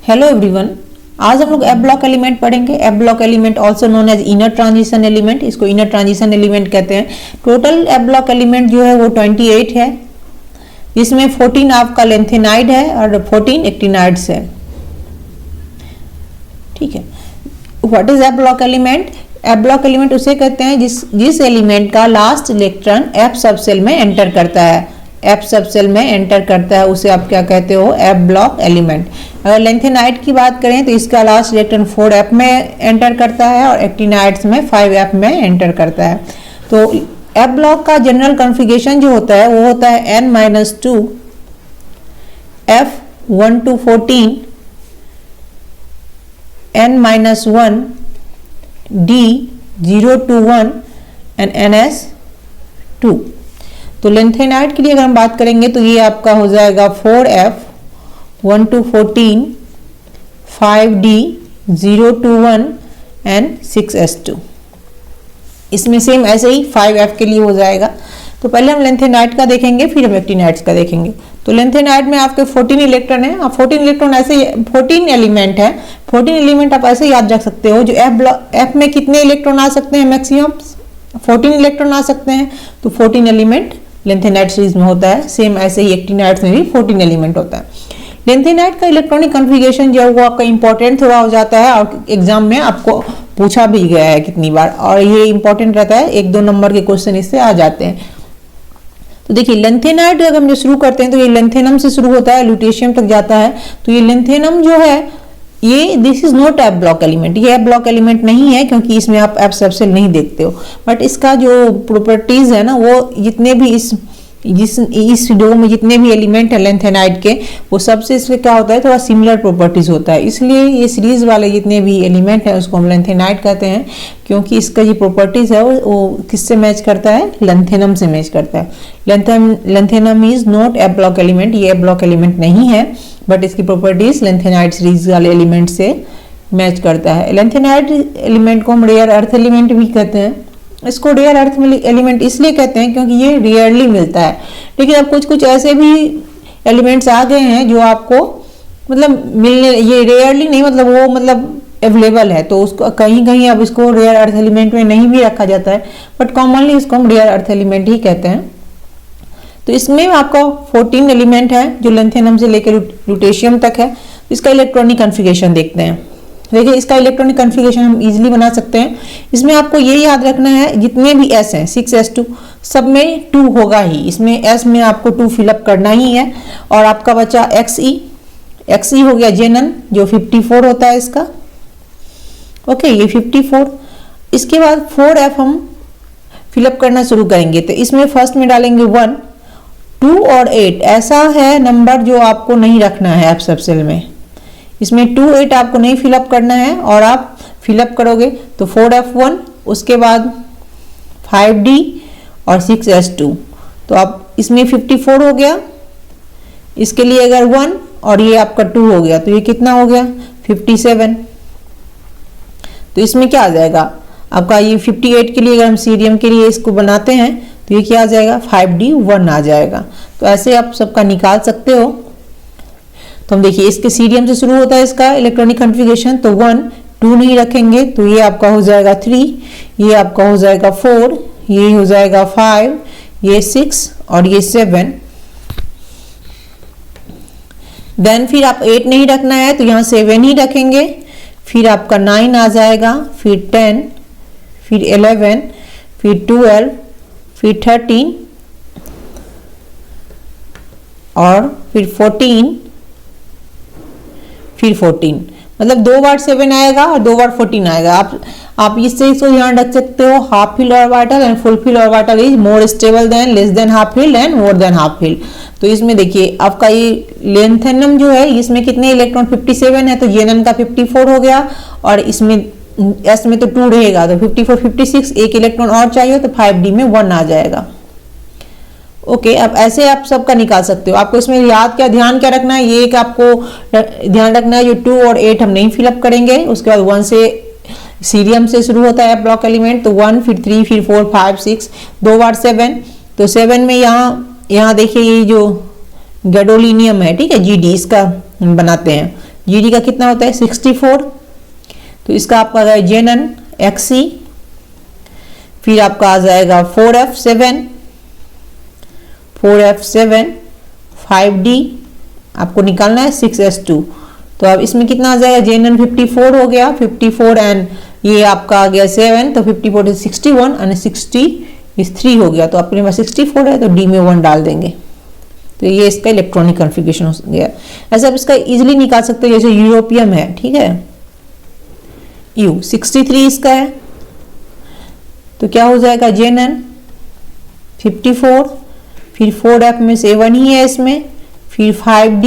Hello everyone, आज हम लोग एफ ब्लॉक एलिमेंट पढ़ेंगे। F block element also known as inner transition element, इसको इनर ट्रांजिशन एलिमेंट कहते हैं। टोटल एफ ब्लॉक एलिमेंट जो है वो 28 है, जिसमें 14 आपका लेंथेनाइड है और 14 एक्टिनाइड्स है। ठीक है, what is F block element? F block element उसे कहते हैं जिस एलिमेंट का लास्ट इलेक्ट्रॉन एफ सबसेल में एंटर करता है। एफ सबसेल में एंटर करता है उसे आप क्या कहते हो? F block element. अगर लेंथेनाइड की बात करें तो इसका लास्ट इलेक्ट्रॉन 4f में एंटर करता है और एक्टिनाइड्स में 5f में एंटर करता है। तो एफ ब्लॉक का जनरल कॉन्फ़िगरेशन जो होता है वो होता है n-2 f 1 to 14 n-1 d 0 to 1 and ns2। तो लेंथेनाइड के लिए अगर हम बात करेंगे तो ये आपका हो जाएगा 4f 1 to 14 5d 0 to 1 and 6s2। इसमें सेम ऐसे ही 5f के लिए हो जाएगा। तो पहले हम लेंथेनाइड का देखेंगे, फिर हम एक्टिनाइड्स का देखेंगे। तो लेंथेनाइड में आपके 14 इलेक्ट्रॉन है। आप 14 इलेक्ट्रॉन ऐसे 14 एलिमेंट है। 14 एलिमेंट आप ऐसे याद रख सकते हो। जो एफ में कितने इलेक्ट्रॉन आ सकते हैं? मैक्सिमम 14 इलेक्ट्रॉन आ सकते हैं। तो 14 एलिमेंट लेंथेनाइड सीरीज में होता है। सेम ऐसे ही एक्टिनाइड्स में भी 14 एलिमेंट होता है। लेंथेनाइड का इलेक्ट्रॉनिक कॉन्फ़िगरेशन जो है वो आपका इंपॉर्टेंट थोड़ा हो जाता है और एग्जाम में आपको पूछा भी गया है कितनी बार, और ये इंपॉर्टेंट रहता है। 1-2 नंबर के क्वेश्चन इससे आ जाते हैं। तो देखिए लेंथेनाइड अगर हम जो शुरू करते हैं तो ये लेंथेनम से शुरू होता है, ल्यूटेशियम तक जाता है। तो ये लेंथेनम जो है ये this is not F block element. ये एफ ब्लॉक एलिमेंट नहीं है क्योंकि इसमें आप एफ सबसेल नहीं देखते हो। बट इसका जो प्रॉपर्टीज है ना, वो जितने भी इस वीडियो में जितने भी एलिमेंट है लेंथेनाइड के, वो सबसे इसमें क्या होता है, थोड़ा सिमिलर प्रॉपर्टीज होता है। इसलिए ये सीरीज वाले जितने भी एलिमेंट है उसको हम लेंथेनाइड कहते हैं, क्योंकि इसका जो प्रॉपर्टीज है वो किससे मैच करता है? लेंथेनम से मैच करता है। Lanthanum is not F block element, ये एफ ब्लॉक एलिमेंट नहीं है, बट इसकी प्रॉपर्टीज लेंथेनाइड सीरीज वाले एलिमेंट से मैच करता है। लेंथेनाइड एलिमेंट को हम रेयर अर्थ एलिमेंट भी कहते हैं। इसको रेयर अर्थ एलिमेंट इसलिए कहते हैं क्योंकि ये रेयरली मिलता है। लेकिन अब कुछ ऐसे भी एलिमेंट्स आ गए हैं जो आपको मतलब मिलने, ये रेयरली नहीं, मतलब वो मतलब अवेलेबल है। तो उसको कहीं कहीं अब इसको रेयर अर्थ एलिमेंट में नहीं भी रखा जाता है, बट कॉमनली इसको हम रेयर अर्थ एलिमेंट ही कहते हैं। तो इसमें आपका 14 एलिमेंट है जो लेंथेनम से लेकर ल्यूटेशियम तक है। इसका इलेक्ट्रॉनिक कॉन्फ़िगरेशन देखते हैं। देखिए इसका इलेक्ट्रॉनिक कॉन्फ़िगरेशन हम इजीली बना सकते हैं। इसमें आपको ये याद रखना है जितने भी s हैं 6s2 सब में 2 होगा ही। इसमें s में आपको 2 फिलअप करना ही है। और आपका बचा xe हो गया जेनन जो 54 होता है इसका। ओके, ये 54। इसके बाद 4f हम फिलअप करना शुरू करेंगे। तो इसमें फर्स्ट में डालेंगे 1, 2 और 8 ऐसा है नंबर जो आपको नहीं रखना है एफ सबसेल में। इसमें 2, 8 आपको नहीं फिलअप करना है, और आप फिलअप करोगे तो 4f1, उसके बाद 5d और 6s2। तो आप इसमें 54 हो गया। इसके लिए अगर 1 और ये आपका 2 हो गया तो ये कितना हो गया? 57। तो इसमें क्या आ जाएगा आपका? ये 58 के लिए अगर हम सीरियम के लिए इसको बनाते हैं तो ये क्या आ जाएगा? 5d1 आ जाएगा। तो ऐसे आप सबका निकाल सकते हो। तो हम देखिए इसके सीरियम से शुरू होता है इसका इलेक्ट्रॉनिक कॉन्फ़िगरेशन। तो 1, 2 नहीं रखेंगे तो ये आपका हो जाएगा 3, ये आपका हो जाएगा 4, ये हो जाएगा 5, ये 6 और ये 7। देन फिर आप 8 नहीं रखना है तो यहाँ 7 ही रखेंगे। फिर आपका 9 आ जाएगा, फिर 10, फिर 11, फिर 12, फिर 13 और फिर 14, फिर 14। मतलब 2 बार 7 आएगा और 2 बार 14 आएगा। आप इससे इसको ध्यान रख सकते हो। Half filled orbital and full filled orbital is more stable than less than half field and more than half field. तो इसमें देखिए आपका ये लेंथेनम जो है इसमें कितने इलेक्ट्रॉन? 57 है, तो जेनन का 54 हो गया। और इसमें एस में तो 2 रहेगा तो 54, 56, एक इलेक्ट्रॉन और चाहिए तो 5d में 1 आ जाएगा। ओके, अब ऐसे आप सबका निकाल सकते हो। आपको इसमें ध्यान क्या रखना है? ये एक आपको ध्यान रखना है जो 2 और 8 हम नहीं फिलअप करेंगे। उसके बाद 1 से सीरियम से शुरू होता है ब्लॉक एलिमेंट। तो 1, फिर 3, फिर 4, 5, 6, 2 बार 7। तो 7 में यहाँ देखिए ये जो गैडोलिनियम है, ठीक है, GD इसका बनाते हैं Gd का कितना होता है 64, तो इसका आपका आ जाएगा Zn Xc, फिर आपका आ जाएगा 4f7 5d आपको निकालना है 6s2, तो अब इसमें कितना आ जाएगा Zn 54 हो गया, 54 एंड ये आपका आ गया 7, तो 54 is 61 एंड 60 is 3 हो गया, तो अपने पास 64 है तो d में 1 डाल देंगे, तो ये इसका इलेक्ट्रॉनिक कॉन्फ़िगरेशन हो गया। ऐसे आप इसका इजीली निकाल सकते हो, जैसे यूरोपियम है, ठीक है, U 63 इसका है, तो क्या हो जाएगा Zn 54, फिर 4f में 7 ही है इसमें, फिर 5d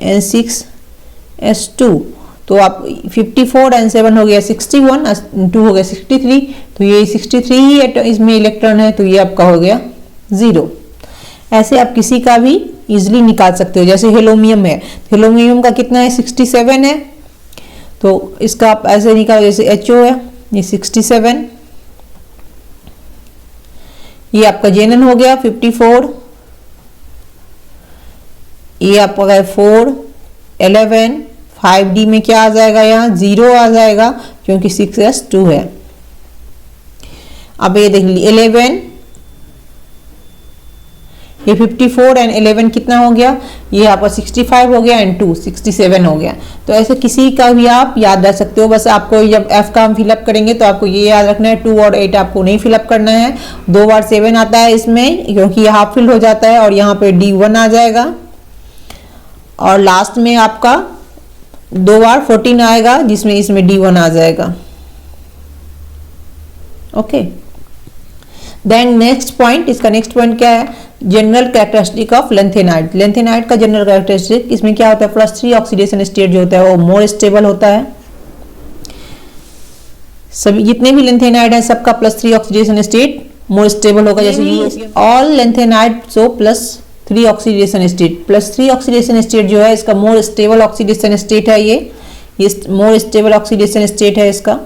एंड 6s2, तो आप 54 एंड 7 हो गया 61, 2 हो गया 63, तो ये 63 ही इसमें इलेक्ट्रॉन है, तो ये आपका हो गया 0। ऐसे आप किसी का भी इजीली निकाल सकते हो। जैसे हेलोमियम है, हेलोमियम का कितना है 67 है, तो इसका आप ऐसे निकालो, जैसे HO है ये 67, ये आपका Zn हो गया 54, ये आपका गया 4 11, 5d में क्या आ जाएगा, यहाँ 0 आ जाएगा क्योंकि 6s2 है। अब ये देख लीजिए 11, ये 54 एंड 11 कितना हो गया, ये आपका 65 हो गया एंड 2 67 हो गया। तो ऐसे किसी का भी आप याद रख सकते हो, बस आपको जब f का हम फिलअप करेंगे तो आपको ये याद रखना है 2 और 8 आपको नहीं फिलअप करना है, 2 बार 7 आता है इसमें क्योंकि ये हाफ फिल हो जाता है, और यहाँ पे d1 आ जाएगा, और लास्ट में आपका 2 बार 14 आएगा जिसमें इसमें d1 आ जाएगा। ओके, देन नेक्स्ट पॉइंट, इसका नेक्स्ट पॉइंट क्या है, general characteristic of lanthanide. Lanthanide का जनरल कैरेक्टरिस्टिक इसमें क्या होता है, +3 ऑक्सीडेशन स्टेट जो होता है वो मोर स्टेबल होता है। सभी जितने भी लेंथेनाइड है सबका +3 ऑक्सीडेशन स्टेट मोर स्टेबल होगा। जैसे ऑल लेंथेनाइड सो +3 ऑक्सीडेशन स्टेट, +3 ऑक्सीडेशन स्टेट जो है इसका मोर स्टेबल ऑक्सीडेशन स्टेट है, ये मोर स्टेबल ऑक्सीडेशन स्टेट है इसका,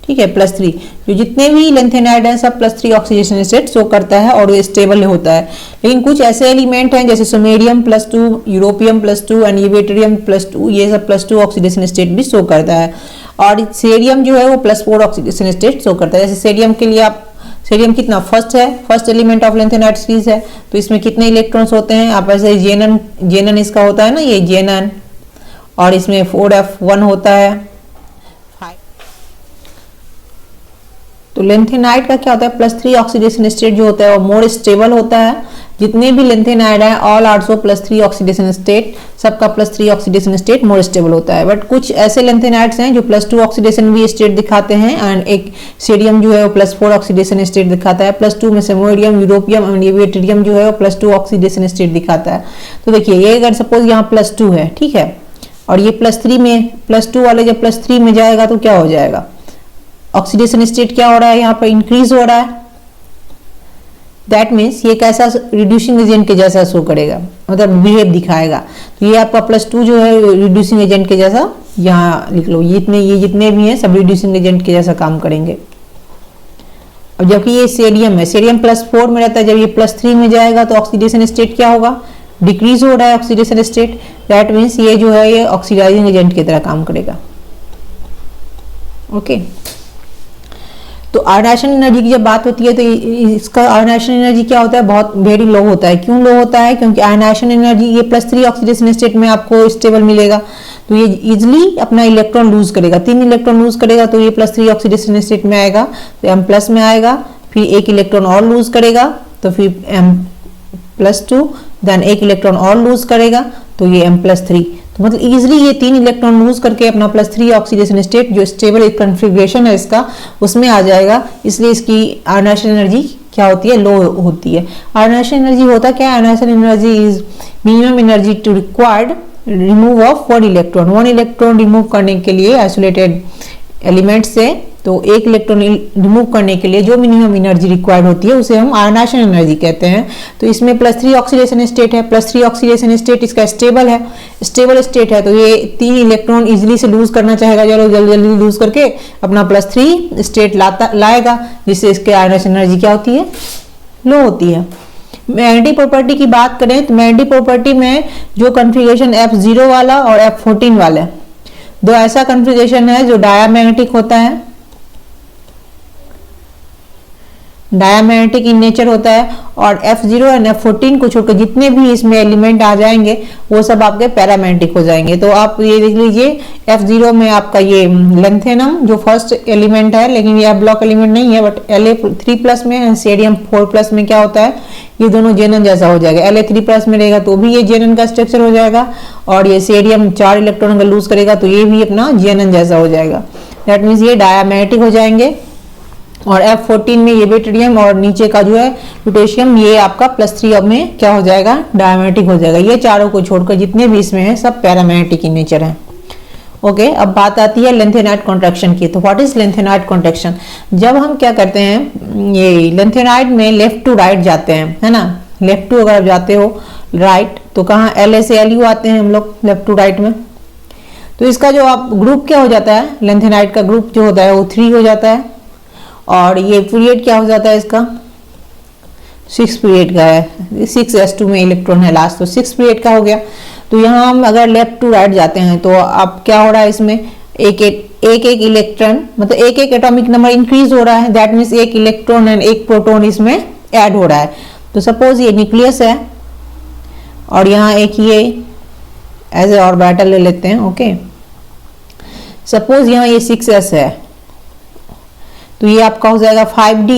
ठीक है। +3 जो जितने भी लेंथेनाइड हैं सब +3 ऑक्सीडेशन स्टेट शो करता है और ये स्टेबल होता है। लेकिन कुछ ऐसे एलिमेंट हैं जैसे सोमेडियम +2, यूरोपियम +2 एंड यूवेट्रियम +2, ये सब +2 ऑक्सीडेशन स्टेट भी शो करता है। और सेरियम जो है वो +4 ऑक्सीडेशन स्टेट शो करता है। जैसे सेरियम के लिए आप, सेरियम कितना फर्स्ट है, first element of lanthanide series है, तो इसमें कितने इलेक्ट्रॉन्स होते हैं, आप ऐसे जेनन इसका होता है ना, ये जेनन, और इसमें 4f1 होता है। तो लेंथेनाइड का क्या होता है, +3 ऑक्सीडेशन स्टेट जो होता है वो मोर स्टेबल होता है। जितने भी लेंथेनाइड है ऑल आल्सो +3 ऑक्सीडेशन स्टेट, सबका +3 ऑक्सीडेशन स्टेट मोर स्टेबल होता है। बट कुछ ऐसे लेंथेनाइड्स हैं जो +2 ऑक्सीडेशन भी स्टेट दिखाते हैं, एंड एक सेरियम जो है वो +4 ऑक्सीडेशन स्टेट दिखाता है। +2 में सोमेडियम, यूरोपियम एंड यूवेट्रियम जो है वो +2 ऑक्सीडेशन स्टेट दिखाता है। तो देखिए ये अगर सपोज यहाँ +2 है, ठीक है, और ये +3 में, +2 वाले जब +3 में जाएगा तो क्या हो जाएगा, ऑक्सीडेशन स्टेट क्या हो रहा है, यहाँ पर इंक्रीज हो रहा है। दैट मीन्स ये कैसा रिड्यूसिंग एजेंट के जैसा शो करेगा, मतलब बिहेव दिखाएगा। तो ये आपका +2 जो है रिड्यूसिंग एजेंट के जैसा, यहाँ लिख लो, ये जितने भी हैं सब रिड्यूसिंग एजेंट के जैसा काम करेंगे। अब जबकि ये सेरियम है, सेरियम +4 में रहता है, जब ये +3 में जाएगा तो ऑक्सीडेशन स्टेट क्या होगा, डिक्रीज हो रहा है ऑक्सीडेशन स्टेट। दैट मीन्स ये जो है ये ऑक्सीडाइजिंग एजेंट की तरह काम करेगा। ओके, तो आयनाइजेशन एनर्जी की जब बात होती है तो इसका आयनाइजेशन एनर्जी क्या होता है, बहुत वेरी लो होता है। क्यों लो होता है, क्योंकि आयनाइजेशन एनर्जी ये +3 ऑक्सीडेशन स्टेट में आपको स्टेबल मिलेगा, तो ये इजिली अपना इलेक्ट्रॉन लूज करेगा, 3 इलेक्ट्रॉन लूज करेगा तो ये +3 ऑक्सीडेशन स्टेट में आएगा, तो M+ में आएगा, फिर 1 इलेक्ट्रॉन और लूज करेगा तो फिर M+2, देन 1 इलेक्ट्रॉन और लूज करेगा तो ये M+3। तो मतलब इजीली ये 3 इलेक्ट्रॉन लूज करके अपना +3 ऑक्सीडेशन स्टेट जो स्टेबल कॉन्फ़िगरेशन है इसका उसमें आ जाएगा। इसलिए इसकी आयनाइजेशन एनर्जी क्या होती है, लो होती है। आयनाइजेशन एनर्जी होता क्या है, ionization energy is minimum energy to required remove of 1 electron. 1 electron remove करने के लिए आइसोलेटेड एलिमेंट से, तो 1 इलेक्ट्रॉन रिमूव करने के लिए जो मिनिमम एनर्जी रिक्वायर्ड होती है उसे हम आयनाइजेशन एनर्जी कहते हैं। तो इसमें +3 ऑक्सीडेशन स्टेट है, +3 ऑक्सीडेशन स्टेट इसका स्टेबल है, स्टेबल स्टेट है, तो ये 3 इलेक्ट्रॉन इजीली से लूज करना चाहेगा, जल्दी लूज करके अपना +3 स्टेट लाएगा, जिससे इसके आयनाइजेशन एनर्जी क्या होती है, लो होती है। मैग्नेटिक प्रॉपर्टी की बात करें तो मैग्नेटिक प्रॉपर्टी में जो कॉन्फ़िगरेशन F0 वाला और F14 वाला, दो ऐसा कॉन्फ़िगरेशन है जो डायामैग्नेटिक होता है, डायामैग्नेटिक इन नेचर होता है, और F0 और F14 को छोड़कर जितने भी इसमें एलिमेंट आ जाएंगे वो सब आपके पैरामैग्नेटिक हो जाएंगे। तो आप ये देख लीजिए F0 में आपका ये लेंथेनम जो फर्स्ट एलिमेंट है, लेकिन ये ब्लॉक एलिमेंट नहीं है, बट La3+ में, सीरियम 4+ में क्या होता है, ये दोनों जेनन जैसा हो जाएगा। La3+ में रहेगा तो भी ये जेनन का स्ट्रक्चर हो जाएगा, और ये सीरियम 4 इलेक्ट्रॉन का लूज करेगा तो ये भी अपना जेनन जैसा हो जाएगा। दैट मीन्स ये डायामैग्नेटिक हो जाएंगे। और F14 में ये बेटेरियम और नीचे का जो है पोटेशियम, ये आपका +3 में क्या हो जाएगा, डायमैग्नेटिक हो जाएगा। ये चारों को छोड़कर जितने भी इसमें है सब पैरामैग्नेटिक इन नेचर है। ओके, अब बात आती है लेंथेनाइड कॉन्ट्रैक्शन की। तो व्हाट इज लेंथेनाइड कॉन्ट्रैक्शन? जब हम क्या करते हैं, ये लेंथेनाइड में लेफ्ट टू राइट जाते हैं, है ना, लेफ्ट टू अगर आप जाते हो राइट तो कहाँ La से Lu आते हैं हम लोग लेफ्ट टू राइट में। तो इसका जो आप ग्रुप क्या हो जाता है, लेंथेनाइड का ग्रुप जो होता है वो 3 हो जाता है, और ये पीरियड क्या हो जाता है इसका, 6 पीरियड का है, 6s2 में इलेक्ट्रॉन है लास्ट, तो 6 पीरियड का हो गया। तो यहाँ हम अगर लेफ्ट टू राइट जाते हैं तो अब क्या हो रहा है इसमें, एक एक इलेक्ट्रॉन, मतलब एक एटॉमिक नंबर इंक्रीज हो रहा है। दैट मीन्स एक इलेक्ट्रॉन एंड एक प्रोटॉन इसमें ऐड हो रहा है। तो सपोज ये न्यूक्लियस है और यहाँ एक ये एज ए ऑर्बिटल ले लेते हैं। ओके, सपोज यहाँ ये 6s है तो ये आपका हो जाएगा 5d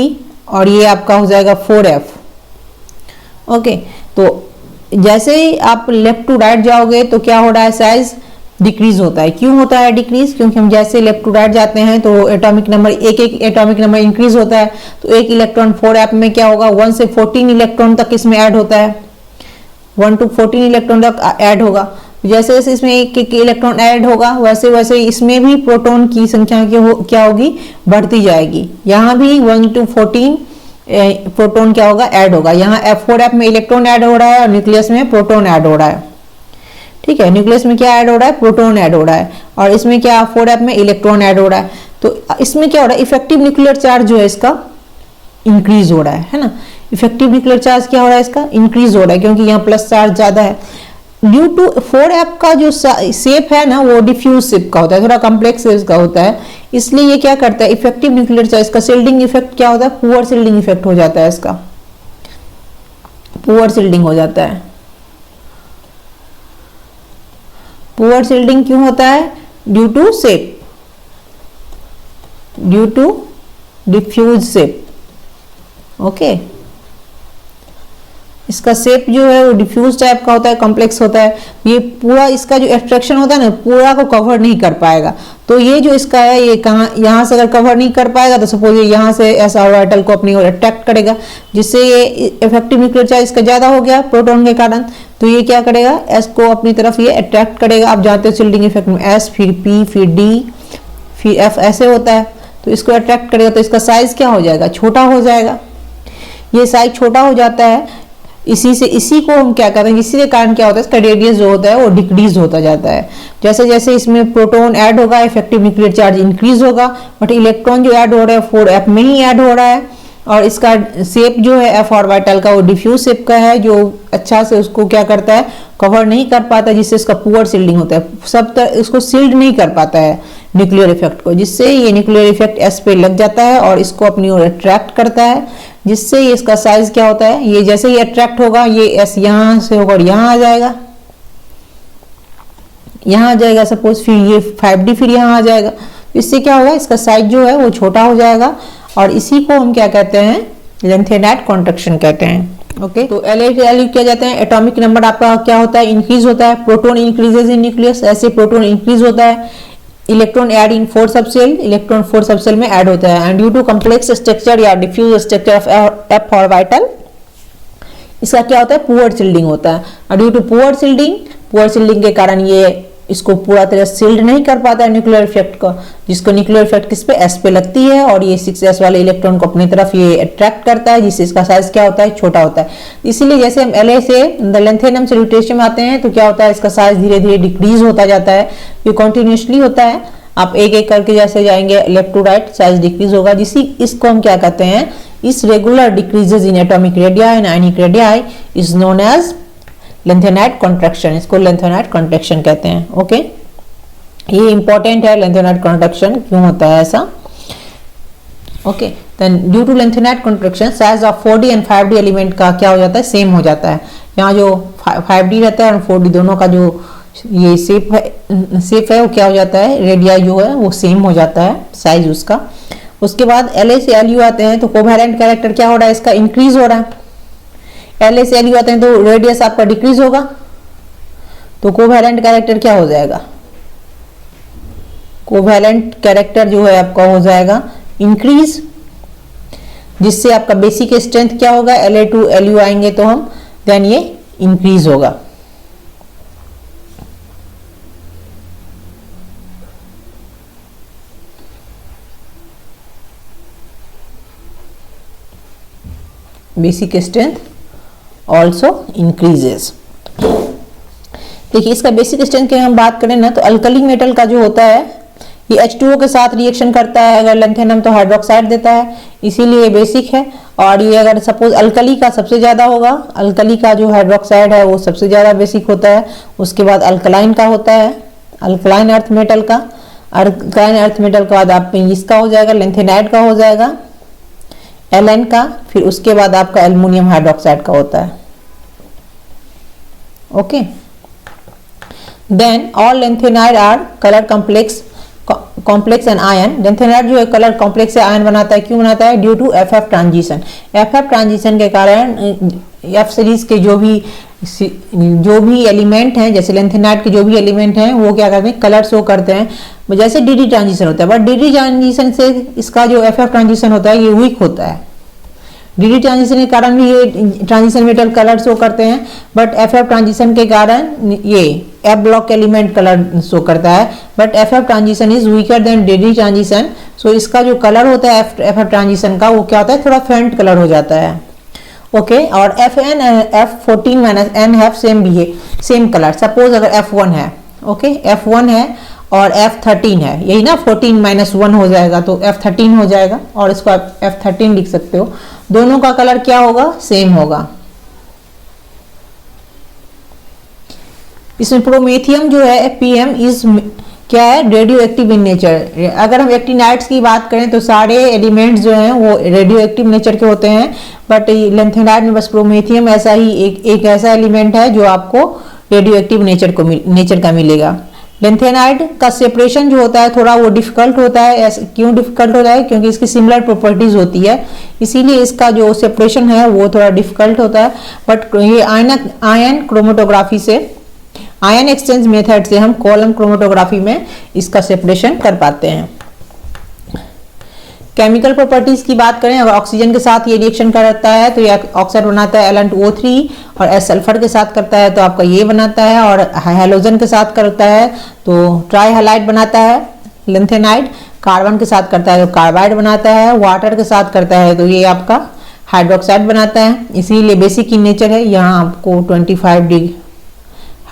और ये आपका हो जाएगा 4f। ओके, तो जैसे ही आप लेफ्ट टू राइट जाओगे तो क्या हो रहा है, साइज डिक्रीज होता है। क्यों होता है डिक्रीज? क्योंकि हम जैसे लेफ्ट टू राइट जाते हैं तो एटॉमिक नंबर एक एटॉमिक नंबर इंक्रीज होता है। तो एक इलेक्ट्रॉन 4f में क्या होगा, 1 से 14 इलेक्ट्रॉन तक इसमें ऐड होता है, 1 to 14 इलेक्ट्रॉन तक ऐड होगा। जैसे जैसे इसमें एक इलेक्ट्रॉन ऐड होगा वैसे वैसे इसमें भी प्रोटॉन की संख्या क्या होगी, बढ़ती जाएगी। यहाँ भी 1 to 14 प्रोटॉन क्या होगा, ऐड होगा। यहाँ F4f में इलेक्ट्रॉन ऐड हो रहा है और न्यूक्लियस में प्रोटॉन ऐड हो रहा है। ठीक है, न्यूक्लियस में क्या ऐड हो रहा है, प्रोटॉन ऐड हो रहा है, और इसमें क्या F4f में इलेक्ट्रॉन ऐड हो रहा है। तो इसमें क्या हो रहा है, इफेक्टिव न्यूक्लियर चार्ज जो है इसका इंक्रीज हो रहा है ना। इफेक्टिव न्यूक्लियर चार्ज क्या हो रहा है, इसका इंक्रीज हो रहा है, क्योंकि यहाँ प्लस चार्ज ज्यादा है। ड्यू टू 4f का जो शेप है ना वो डिफ्यूज शेप का होता है, थोड़ा कॉम्प्लेक्स शेप का होता है, इसलिए ये क्या करता है, इफेक्टिव न्यूक्लियर चार्ज का शिल्डिंग इफेक्ट क्या होता है, पुअर शिल्डिंग इफेक्ट हो जाता है, इसका पुअर शिल्डिंग हो जाता है। पुअर शिल्डिंग क्यों होता है, due to shape, due to diffuse shape. Okay, इसका शेप जो है वो डिफ्यूज टाइप का होता है, कॉम्प्लेक्स होता है। ये पूरा इसका जो एक्सट्रैक्शन होता है ना पूरा को कवर नहीं कर पाएगा। तो ये जो इसका है ये कहाँ, यहाँ से अगर कवर नहीं कर पाएगा तो सपोज ये यहाँ से ऐसा ऑर्बिटल को अपनी ओर अट्रैक्ट करेगा, जिससे ये इफेक्टिव न्यूक्लियर चार्ज इसका ज्यादा हो गया प्रोटॉन के कारण। तो ये क्या करेगा, एस को अपनी तरफ ये अट्रैक्ट करेगा। आप जानते हो शिल्डिंग इफेक्ट में एस फिर पी फिर डी फिर एफ ऐसे होता है, तो इसको अट्रैक्ट करेगा तो इसका साइज क्या हो जाएगा, छोटा हो जाएगा। ये साइज छोटा हो जाता है, इसी को हम क्या कहते हैं, इसी के कारण क्या होता है, इसका रेडियस जो होता है वो डिक्रीज होता जाता है। जैसे जैसे इसमें प्रोटॉन ऐड होगा इफेक्टिव न्यूक्लियर चार्ज इंक्रीज होगा, बट इलेक्ट्रॉन जो ऐड हो रहा है 4f में ही ऐड हो रहा है, और इसका शेप जो है f ऑर्बिटल का वो डिफ्यूज शेप का है, जो अच्छा से उसको क्या करता है, कवर नहीं कर पाता, जिससे इसका पुअर शिल्डिंग होता है, सब तरह इसको शिल्ड नहीं कर पाता है न्यूक्लियर इफेक्ट को, जिससे ये न्यूक्लियर इफेक्ट s पे लग जाता है और इसको अपनी ओर अट्रैक्ट करता है, जिससे ये इसका साइज क्या होता है, ये जैसे ही अट्रैक्ट होगा ये s यहाँ से होकर यहाँ आ जाएगा, यहाँ आ जाएगा सपोज, फिर ये 5d फिर यहाँ आ जाएगा। इससे क्या होगा, इसका साइज जो है वो छोटा हो जाएगा, और इसी को हम क्या कहते हैं, लेंथेनाइड कॉन्ट्रैक्शन कहते हैं। ओके, तो La क्या जाते हैं, एटॉमिक नंबर आपका क्या होता है, इंक्रीज होता है, प्रोटॉन इंक्रीजेज इन न्यूक्लियस, ऐसे प्रोटॉन इंक्रीज होता है, electron add in 4 subshell, electron 4 subshell में ऐड होता है, and due to complex structure या diffuse structure of f orbital इसका क्या होता है, पुअर शिल्डिंग होता है। और ड्यू टू पुअर शिल्डिंग के कारण ये इसको पूरा तरह सील्ड नहीं कर पाता है न्यूक्लियर इफेक्ट को, जिसको न्यूक्लियर इफेक्ट किस पे, s पे लगती है, और ये 6s वाले इलेक्ट्रॉन को अपनी तरफ ये अट्रैक्ट करता है, जिससे इसका साइज क्या होता है, छोटा होता है। इसीलिए जैसे हम La से लेंथेनम से ल्यूटेशियम आते हैं तो क्या होता है, इसका साइज धीरे धीरे डिक्रीज होता जाता है, ये कॉन्टिन्यूसली होता है। आप एक एक करके जैसे जाएंगे left to right size decrease होगा, जिसी इसको हम क्या कहते हैं, इस regular decreases in atomic radii and ionic radii is known as lanthanide contraction. इसको लेंथेनाइड कॉन्ट्रैक्शन कहते हैं। ओके, ये इंपॉर्टेंट है, लेंथेनाइड कॉन्ट्रैक्शन क्यों होता है ऐसा। Okay, then due to lanthanide contraction size of 4d and 5d element का क्या हो जाता है, सेम हो जाता है। यहाँ जो 5d रहता है और 4d दोनों का जो ये शेप है वो क्या हो जाता है, रेडियाई जो है वो सेम हो जाता है साइज उसका। उसके बाद La से Lu आते हैं तो कोवैलेंट कैरेक्टर क्या हो रहा है, इसका इंक्रीज हो रहा है। La से Lu आते हैं तो रेडियस आपका डिक्रीज होगा, तो कोवैलेंट कैरेक्टर क्या हो जाएगा, कोवैलेंट कैरेक्टर जो है आपका हो जाएगा इंक्रीज, जिससे आपका बेसिक स्ट्रेंथ क्या होगा, La टू Lu आएंगे तो हम देन ये इंक्रीज होगा। Basic strength also increases. देखिए इसका बेसिक स्ट्रेंथ की हम बात करें ना तो अल्कली मेटल का जो होता है ये H2O के साथ रिएक्शन करता है, अगर लेंथेनम तो हाइड्रोक्साइड देता है, इसीलिए ये बेसिक है। और ये अगर सपोज अल्कली का सबसे ज़्यादा होगा, अल्कली का जो हाइड्रोक्साइड है वो सबसे ज़्यादा बेसिक होता है। उसके बाद अल्कलाइन का होता है, अल्कलाइन अर्थ मेटल का, अल्कलाइन अर्थ मेटल के बाद आप इसका हो जाएगा लेंथेनाइड का हो जाएगा, Ln का, फिर उसके बाद आपका एल्युमिनियम हाइड्रोक्साइड का होता है। Okay, then all lanthanide are colour complex and ion. Lanthanide जो है कलर कॉम्प्लेक्स से आयन बनाता है, क्यों बनाता है, due to FF transition. FF transition के कारण F सीरीज के जो भी एलिमेंट हैं, जैसे लेंथेनाइड के जो भी एलिमेंट हैं वो क्या करते हैं, कलर शो करते हैं। जैसे DD ट्रांजिशन होता है, बट DD ट्रांजिशन से इसका जो FF ट्रांजिशन होता है ये वीक होता है। DD ट्रांजिशन के कारण भी ये ट्रांजिशन मेटल कलर शो करते हैं, बट FF ट्रांजिशन के कारण ये F block element colour show करता है, but FF transition is weaker than DD transition. So इसका जो कलर होता है FF ट्रांजिशन का वो क्या होता है, थोड़ा फेंट कलर हो जाता है। ओके, और Fn F14 माइनस N है सेम कलर। सपोज अगर F1 है, ओके F1 है और F13 है, यही ना 14 माइनस 1 हो जाएगा तो F13 हो जाएगा, और इसको आप F13 लिख सकते हो। दोनों का कलर क्या होगा, सेम होगा। इसमें प्रोमेथियम जो है Pm इज क्या है, रेडियो एक्टिव इन नेचर। अगर हम एक्टिनाइड्स की बात करें तो सारे एलिमेंट्स जो हैं वो रेडियो एक्टिव नेचर के होते हैं, बट लेंथेनाइड में बस प्रोमेथियम ऐसा ही एक ऐसा एलिमेंट है जो आपको रेडियो एक्टिव नेचर का मिलेगा। लेंथेनाइड का सेपरेशन जो होता है थोड़ा वो डिफिकल्ट होता है। क्यों डिफिकल्ट होता है, क्योंकि इसकी सिमिलर प्रॉपर्टीज होती है, इसीलिए इसका जो सेपरेशन है वो थोड़ा डिफिकल्ट होता है। बट ये आयन क्रोमेटोग्राफी से, आयन एक्सचेंज मेथड से हम कॉलम क्रोमेटोग्राफी में इसका सेपरेशन कर पाते हैं। केमिकल प्रॉपर्टीज की बात करें, अगर ऑक्सीजन के साथ ये रिएक्शन करता है तो ये ऑक्साइड बनाता है Ln2O3, और एस सल्फर के साथ करता है तो आपका ये बनाता है, और हैलोजन के साथ करता है तो ट्राई हैलाइड बनाता है लेंथेनाइड, कार्बन के साथ करता है तो कार्बाइड बनाता है, वाटर के साथ करता है तो ये आपका हाइड्रोक्साइड बनाता है। इसीलिए बेसिक इन नेचर है, यहाँ आपको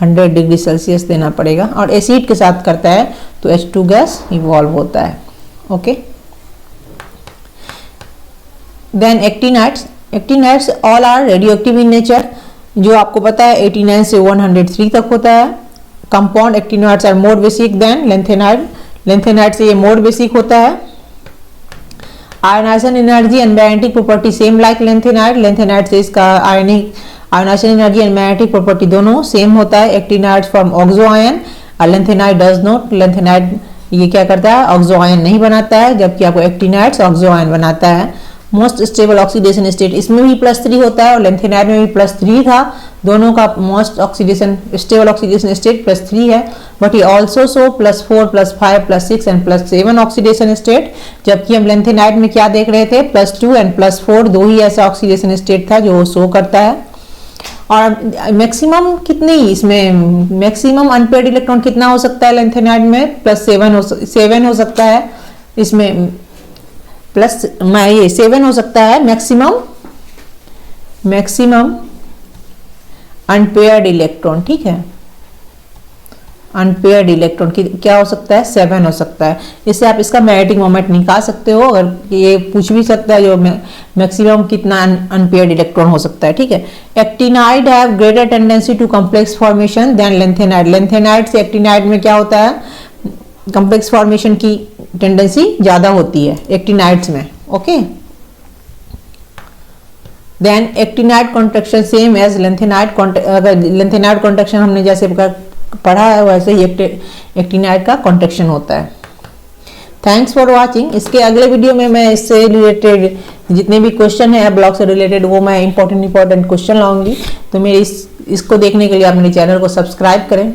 100 डिग्री सेल्सियस देना पड़ेगा, और एसिड के साथ करता है तो H2 गैस इवॉल्व होता है। Okay, then actinides all are radioactive in nature, जो आपको पता है 89 से 103 तक होता है। Compound actinides are more basic than lanthanide से ये मोर बेसिक होता है। Ionization energy and magnetic property same like lanthanide से इसका ionization energy and magnetic property दोनों सेम होता है। एक्टिनाइड्स फॉर्म ऑक्सो आयन और लेंथेनाइड डज नॉट। लेंथेनाइड ये क्या करता है, ऑक्सो आयन नहीं बनाता है, जबकि आपको एक्टिनाइड्स ऑक्सो आयन बनाता है। मोस्ट स्टेबल ऑक्सीडेशन स्टेट इसमें भी +3 होता है और लेंथेनाइड में भी +3 था। दोनों का मोस्ट स्टेबल ऑक्सीडेशन स्टेट +3 है, बट ये also show +4, +5, +6 and +7 oxidation state. जबकि हम लेंथेनाइड में क्या देख रहे थे, +2 एंड +4 दो ही ऐसा ऑक्सीडेशन स्टेट था जो शो करता है। और मैक्सिमम कितनी, इसमें मैक्सिमम अनपेयर्ड इलेक्ट्रॉन कितना हो सकता है लेंथेनाइड में, +7 हो सकता है। इसमें ये 7 हो सकता है मैक्सिमम अनपेयर्ड इलेक्ट्रॉन, ठीक है, अनपेयर्ड इलेक्ट्रॉन की क्या हो सकता है 7 हो सकता है। इससे आप इसका मैग्नेटिक मोमेंट निकाल सकते हो। अगर ये पूछ भी सकता है जो मैक्सिमम कितना अनपेयर्ड इलेक्ट्रॉन हो सकता है, ठीक है। Actinide have greater tendency to complex formation than lanthanide. Lanthanide से एक्टिनाइड में क्या होता है, कॉम्प्लेक्स फॉर्मेशन की टेंडेंसी ज्यादा होती है एक्टिनाइड्स में, okay. Then actinide contraction same as lanthanide. अगर लेंथेनाइड कॉन्ट्रैक्शन हमने जैसे पढ़ा है वैसे ही एक्टिनाइड का कॉन्ट्रैक्शन होता है। Thanks for watching. इसके अगले वीडियो में मैं इससे रिलेटेड जितने भी क्वेश्चन है ब्लॉक से रिलेटेड वो मैं इंपॉर्टेंट क्वेश्चन लाऊंगी। तो मेरे इसको देखने के लिए आप मेरे चैनल को सब्सक्राइब करें।